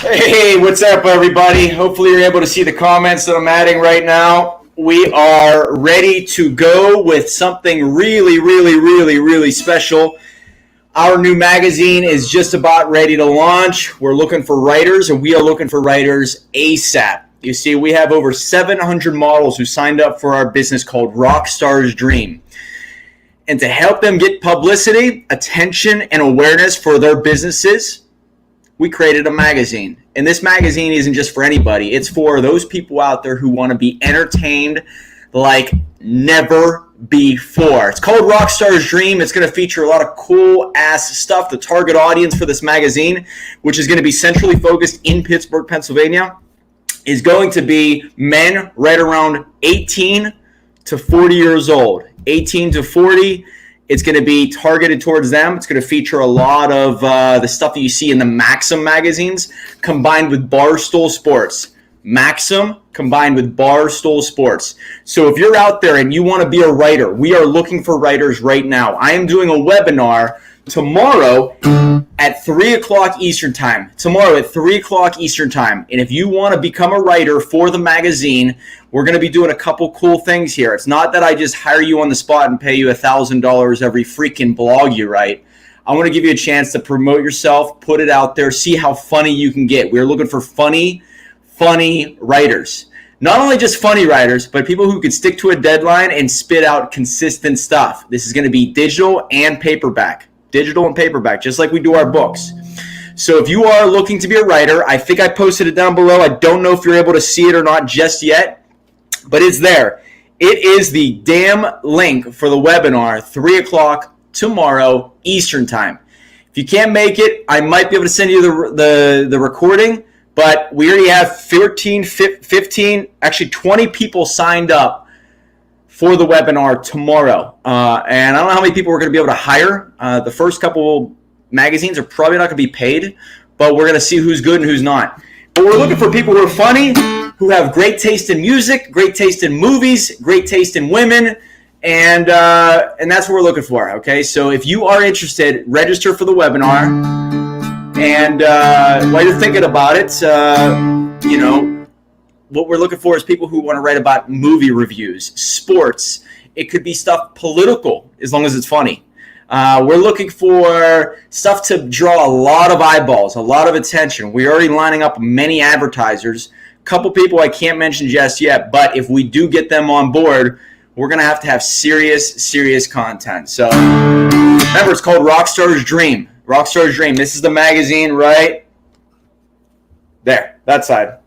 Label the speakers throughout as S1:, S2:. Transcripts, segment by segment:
S1: Hey, what's up, everybody? Hopefully, you're able to see the comments that I'm adding right now. We are ready to go with something really special. Our new magazine is just about ready to launch. We're looking for writers, and we are looking for writers ASAP. You see, we have over 700 models who signed up for our business called Rockstar's Dream. And to help them get publicity, attention, and awareness for their businesses, we created a magazine. And this magazine isn't just for anybody. It's for those people out there who want to be entertained like never before. It's called Rockstar's Dream. It's going to feature a lot of cool ass stuff. The target audience for this magazine, which is going to be centrally focused in Pittsburgh, Pennsylvania, is going to be men right around 18 to 40 years old. 18 to 40. It's going to be targeted towards them. It's going to feature a lot of the stuff that you see in the Maxim magazines combined with Barstool Sports. Maxim combined with Barstool Sports. So if you're out there and you want to be a writer, we are looking for writers right now. I am doing a webinar tomorrow at 3 o'clock Eastern Time. Tomorrow at 3 o'clock Eastern Time. And if you want to become a writer for the magazine, we're going to be doing a couple cool things here. It's not that I just hire you on the spot and pay you $1,000 every freaking blog you write. I want to give you a chance to promote yourself, put it out there, see how funny you can get. We're looking for funny writers. Not only just funny writers, but people who could stick to a deadline and spit out consistent stuff. This is going to be digital and paperback. Digital and paperback, just like we do our books. So if you are looking to be a writer, I think I posted it down below. I don't know if you're able to see it or not just yet, but it's there. It is the damn link for the webinar, 3 o'clock tomorrow Eastern Time. If you can't make it, I might be able to send you the recording, but we already have 15, actually 20 people signed up for the webinar tomorrow. And I don't know how many people we're going to be able to hire. The first couple magazines are probably not going to be paid, but we're going to see who's good and who's not. But we're looking for people who are funny, who have great taste in music, great taste in movies, great taste in women, and that's what we're looking for, okay? So if you are interested, register for the webinar. And while you're thinking about it, what we're looking for is people who want to write about movie reviews, sports. It could be stuff political, as long as it's funny. We're looking for stuff to draw a lot of eyeballs, a lot of attention. We're already lining up many advertisers. A couple people I can't mention just yet, but if we do get them on board, we're going to have serious content. So remember, it's called Rockstar's Dream. Rockstar's Dream. This is the magazine right there, that side.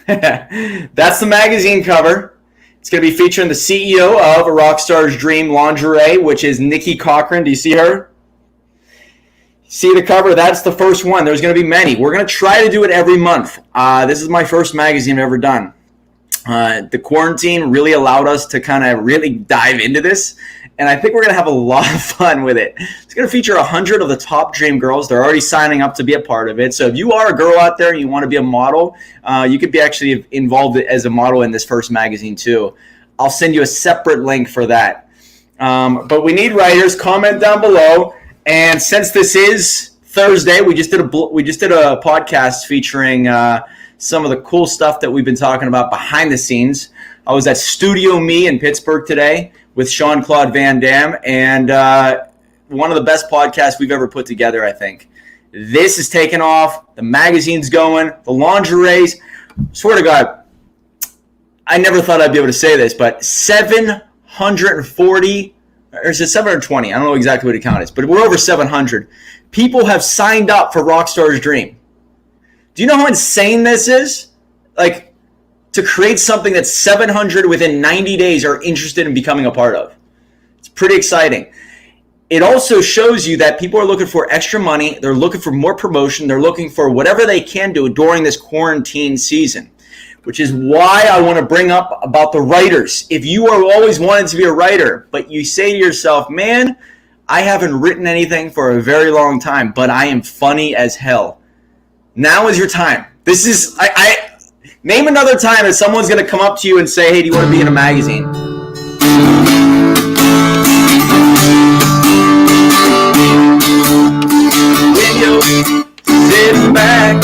S1: That's the magazine cover. It's going to be featuring the CEO of Rockstar's Dream Lingerie, which is Nikki Cochran. Do you see her? See the cover? That's the first one. There's going to be many. We're going to try to do it every month. This is my first magazine I've ever done. The quarantine really allowed us to kind of really dive into this, and I think we're going to have a lot of fun with it. It's going to feature 100 of the top dream girls. They're already signing up to be a part of it. So if you are a girl out there and you want to be a model, you could be actually involved as a model in this first magazine too. I'll send you a separate link for that. But we need writers. Comment down below. And since this is Thursday, we just did a podcast featuring some of the cool stuff that we've been talking about behind the scenes. I was at Studio Me in Pittsburgh today with Jean-Claude Van Damme, and one of the best podcasts we've ever put together, I think. This is taking off. The magazine's going. The lingeries. Swear to God, I never thought I'd be able to say this, but 740, or is it 720? I don't know exactly what the count is, but we're over 700. People have signed up for Rockstar's Dream. Do you know how insane this is? Like, to create something that 700 within 90 days are interested in becoming a part of. It's pretty exciting. It also shows you that people are looking for extra money. They're looking for more promotion. They're looking for whatever they can do during this quarantine season, which is why I want to bring up about the writers. If you are always wanted to be a writer, but you say to yourself, man, I haven't written anything for a very long time, but I am funny as hell. Now is your time. This is, name another time that someone's going to come up to you and say, hey, do you want to be in a magazine? When you're sitting back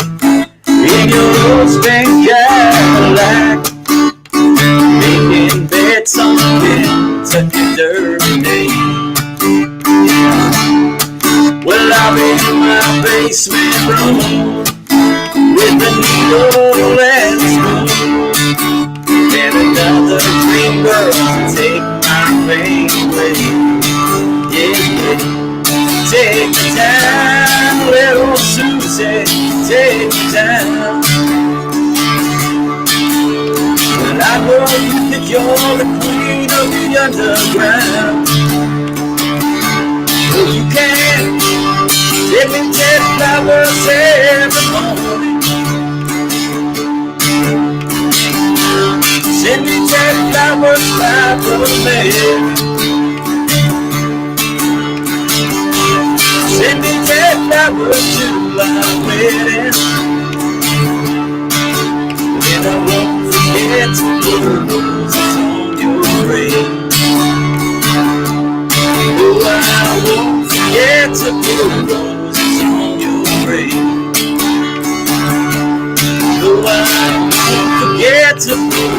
S1: such a dirty name. Well, I'm in my basement room with a needle and spoon, and another dream girl to take my pain away. Yeah. Take the time, little Susie, take the time. Well, I know you think you're the queen of the underground. Well, you can take me 10 flowers every morning. Send me 10 flowers by the mail. Send me 10 flowers to my wedding, and I won't forget to put roses on your ring. Oh, I won't forget to put roses on your ring. Oh, I won't forget to put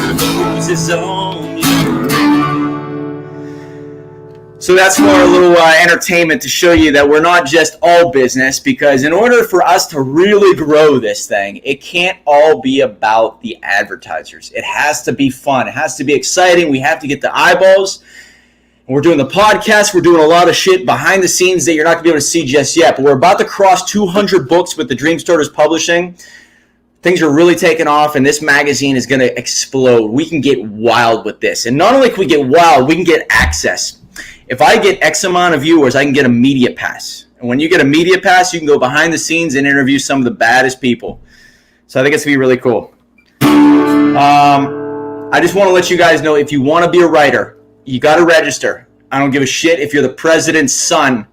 S1: roses on your ring. So that's more a little entertainment to show you that we're not just all business, because in order for us to really grow this thing, it can't all be about the advertisers. It has to be fun. It has to be exciting. We have to get the eyeballs. And we're doing the podcast. We're doing a lot of shit behind the scenes that you're not going to be able to see just yet. But we're about to cross 200 books with the Dream Starters Publishing. Things are really taking off, and this magazine is going to explode. We can get wild with this. And not only can we get wild, we can get access. If I get X amount of viewers, I can get a media pass. And when you get a media pass, you can go behind the scenes and interview some of the baddest people. So I think it's going to be really cool. I just want to let you guys know, if you want to be a writer, you got to register. I don't give a shit if you're the president's son.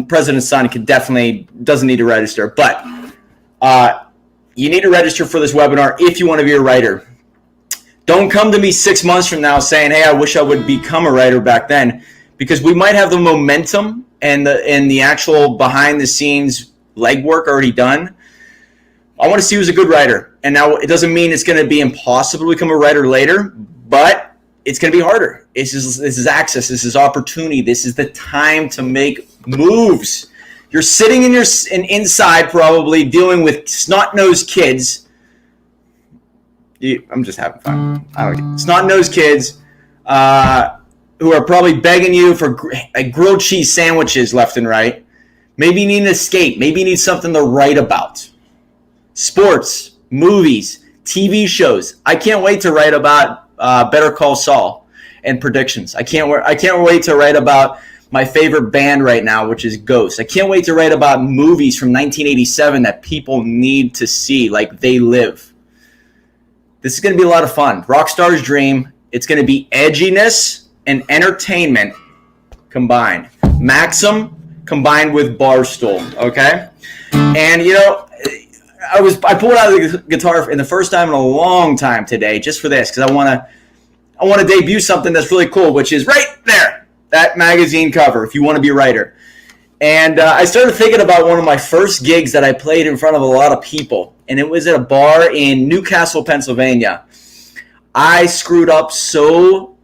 S1: President's son doesn't need to register. But you need to register for this webinar if you want to be a writer. Don't come to me 6 months from now saying, hey, I wish I would become a writer back then, because we might have the momentum and the actual behind-the-scenes legwork already done. I want to see who's a good writer. And now it doesn't mean it's going to be impossible to become a writer later, but it's going to be harder. This is access. This is opportunity. This is the time to make moves. You're sitting inside probably dealing with snot-nosed kids. I'm just having fun. Snot-nosed kids who are probably begging you for grilled cheese sandwiches left and right. Maybe you need an escape. Maybe you need something to write about. Sports, movies, TV shows. I can't wait to write about Better Call Saul and predictions. I can't wait to write about my favorite band right now, which is Ghost. I can't wait to write about movies from 1987 that people need to see, like They Live. This is going to be a lot of fun. Rockstar's Dream. It's going to be edginess and entertainment combined. Maxim combined with Barstool, okay? And, you know, I pulled out the guitar in the first time in a long time today just for this, because I want to debut something that's really cool, which is right there, that magazine cover, if you want to be a writer. And I started thinking about one of my first gigs that I played in front of a lot of people, and it was at a bar in Newcastle, Pennsylvania. I screwed up so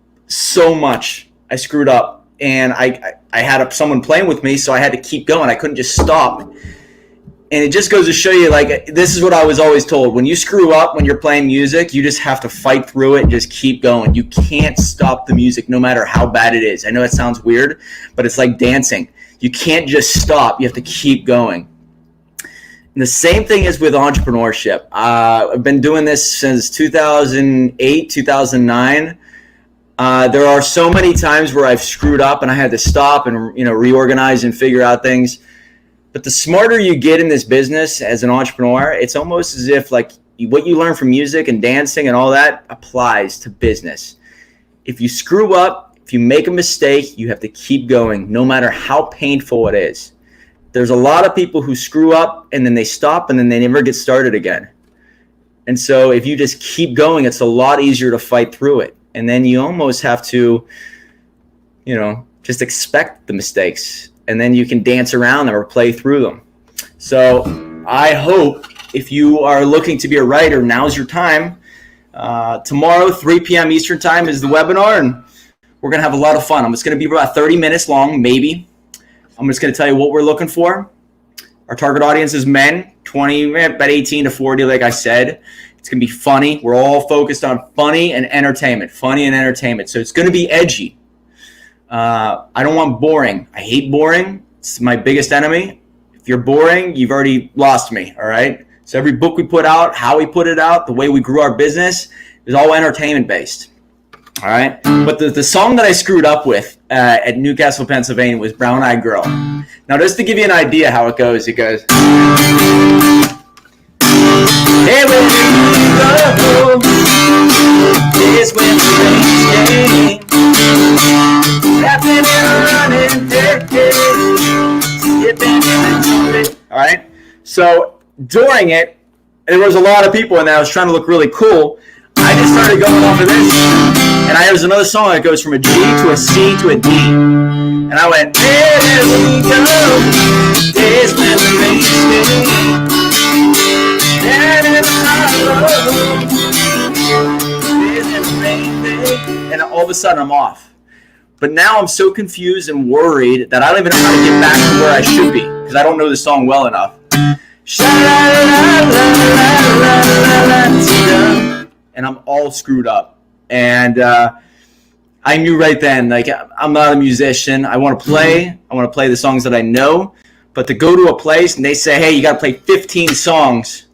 S1: much. I screwed up, and I had someone playing with me, so I had to keep going. I couldn't just stop. And it just goes to show you, like, this is what I was always told. When you screw up, when you're playing music, you just have to fight through it and just keep going. You can't stop the music no matter how bad it is. I know that sounds weird, but it's like dancing. You can't just stop. You have to keep going. And the same thing is with entrepreneurship. I've been doing this since 2008, 2009. There are so many times where I've screwed up and I had to stop and reorganize and figure out things. But the smarter you get in this business as an entrepreneur, it's almost as if like what you learn from music and dancing and all that applies to business. If you screw up, if you make a mistake, you have to keep going, no matter how painful it is. There's a lot of people who screw up and then they stop and then they never get started again. And so if you just keep going, it's a lot easier to fight through it. And then you almost have to, just expect the mistakes. And then you can dance around them or play through them. So I hope if you are looking to be a writer, now's your time. Tomorrow, 3 p.m. Eastern time is the webinar. And We're going to have a lot of fun. It's going to be about 30 minutes long, maybe. I'm just going to tell you what we're looking for. Our target audience is men, about 18 to 40, like I said. It's going to be funny. We're all focused on funny and entertainment. So it's going to be edgy. I don't want boring. I hate boring. It's my biggest enemy. If you're boring, you've already lost me, all right? So every book we put out, how we put it out, the way we grew our business is all entertainment-based. All right, but the song that I screwed up with at Newcastle, Pennsylvania was Brown Eyed Girl. Now, just to give you an idea how it goes, hey, where you go, is when the rain's came, laughing and running, all right, so during it, there was a lot of people, and I was trying to look really cool. I just started going off of this. And there's another song that goes from a G to a C to a D. And I went, there we go, days when the rain's came, and all of a sudden I'm off. But now I'm so confused and worried that I don't even know how to get back to where I should be, because I don't know the song well enough. And I'm all screwed up. And I knew right then, like, I'm not a musician. I want to play the songs that I know. But to go to a place and they say, hey, you got to play 15 songs,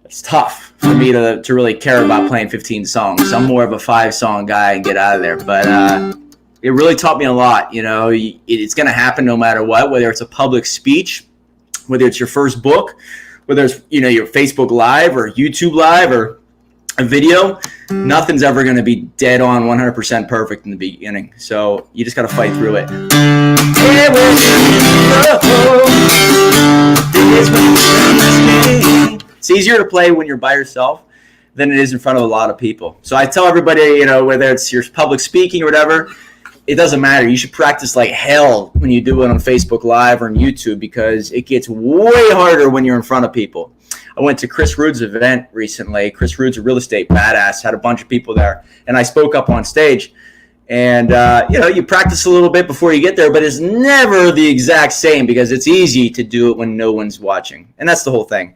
S1: it's tough for me to really care about playing 15 songs. I'm more of a 5-song guy and get out of there. But it really taught me a lot. You know, it's going to happen no matter what, whether it's a public speech, whether it's your first book, whether it's, your Facebook Live or YouTube Live or a video. Nothing's ever going to be dead on 100% perfect in the beginning. So you just got to fight through it. It's easier to play when you're by yourself than it is in front of a lot of people. So I tell everybody, whether it's your public speaking or whatever, it doesn't matter. You should practice like hell when you do it on Facebook Live or on YouTube, because it gets way harder when you're in front of people. I went to Chris Rude's event recently. Chris Rude's a real estate badass, had a bunch of people there, and I spoke up on stage. And, you practice a little bit before you get there, but it's never the exact same, because it's easy to do it when no one's watching. And that's the whole thing.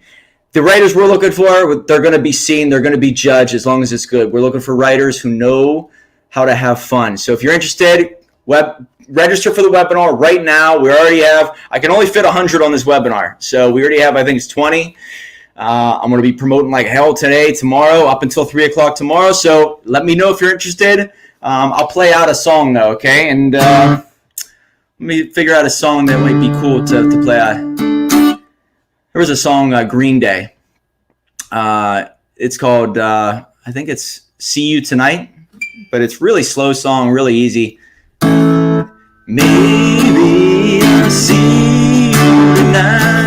S1: The writers we're looking for, they're going to be seen, they're going to be judged as long as it's good. We're looking for writers who know how to have fun. So if you're interested, register for the webinar right now. I can only fit 100 on this webinar. So we already have, I think it's 20. I'm going to be promoting like hell today, tomorrow, up until 3 o'clock tomorrow. So let me know if you're interested. I'll play out a song though, okay? And let me figure out a song that might be cool to play out. There was a song, Green Day. It's called, I think it's See You Tonight, but it's really slow song, really easy. Maybe I'll see you tonight.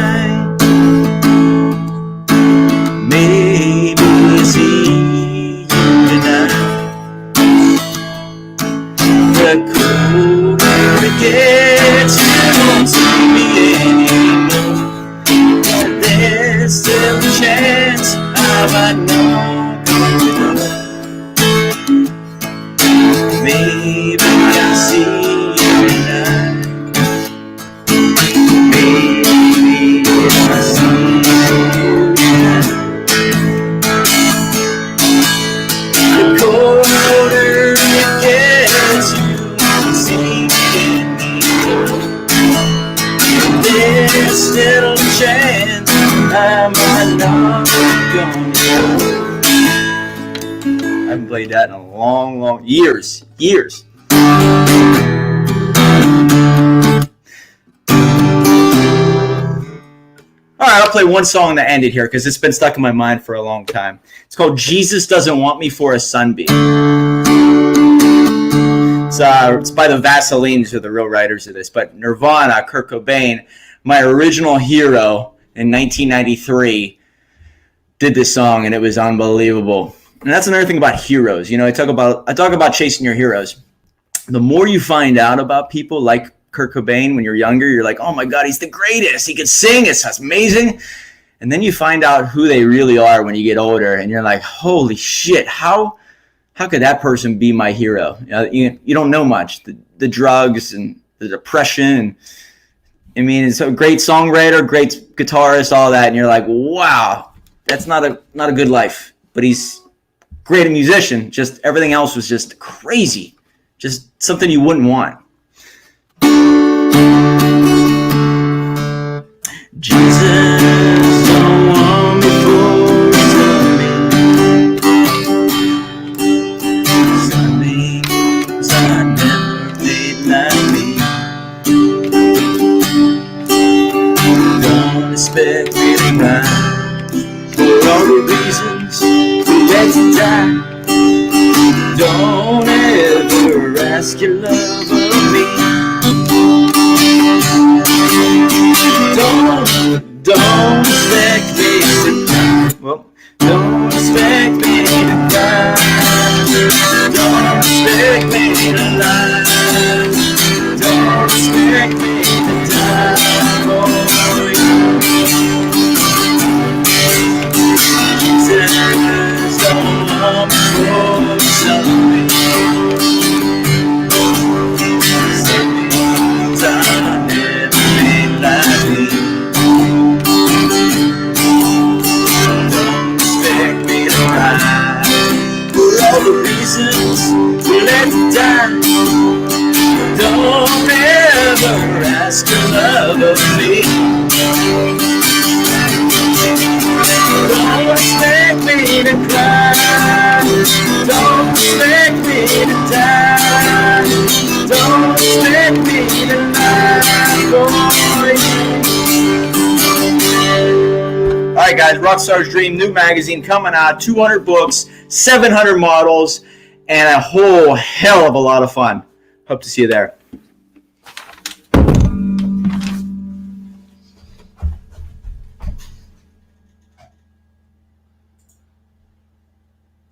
S1: Maybe I'll see you tonight. The colder it gets, you won't see me anymore. But there's still a chance I might not know. Maybe I'll see you tonight. Maybe I'll see you tonight. The colder it gets, you won't see me anymore. There's still a chance I might not go. I haven't played that in a long years. All right, I'll play one song that ended here because it's been stuck in my mind for a long time. It's called Jesus Doesn't Want Me for a Sunbeam. It's by the Vaselines, who are the real writers of this. But Nirvana, Kurt Cobain, my original hero in 1993, did this song, and it was unbelievable. And that's another thing about heroes. I talk about chasing your heroes. The more you find out about people like Kurt Cobain when you're younger, you're like, oh my God, he's the greatest. He can sing. It's amazing. And then you find out who they really are when you get older, and you're like, holy shit, how how could that person be my hero? You don't know much. The drugs and the depression. I mean, it's a great songwriter, great guitarist, all that, and you're like, wow, that's not a good life. But he's great a musician. Just everything else was just crazy, just something you wouldn't want. Jesus, don't want me for Sunday, cause I never made like me. Don't expect me to cry for all the reasons we let you die. Don't ever ask your love of me. Don't expect me to cry. Well, don't expect me to cry. Don't expect me to lie. Don't expect me to die for you. Jesus, don't want me for something. Something I never made like me. All the reasons we let you down. Don't ever ask your love of me. Don't expect me to cry. Don't expect me to die. Don't expect me to lie for you. Alright guys, Rockstar's Dream, new magazine coming out, 200 books, 700 models, and a whole hell of a lot of fun. Hope to see you there.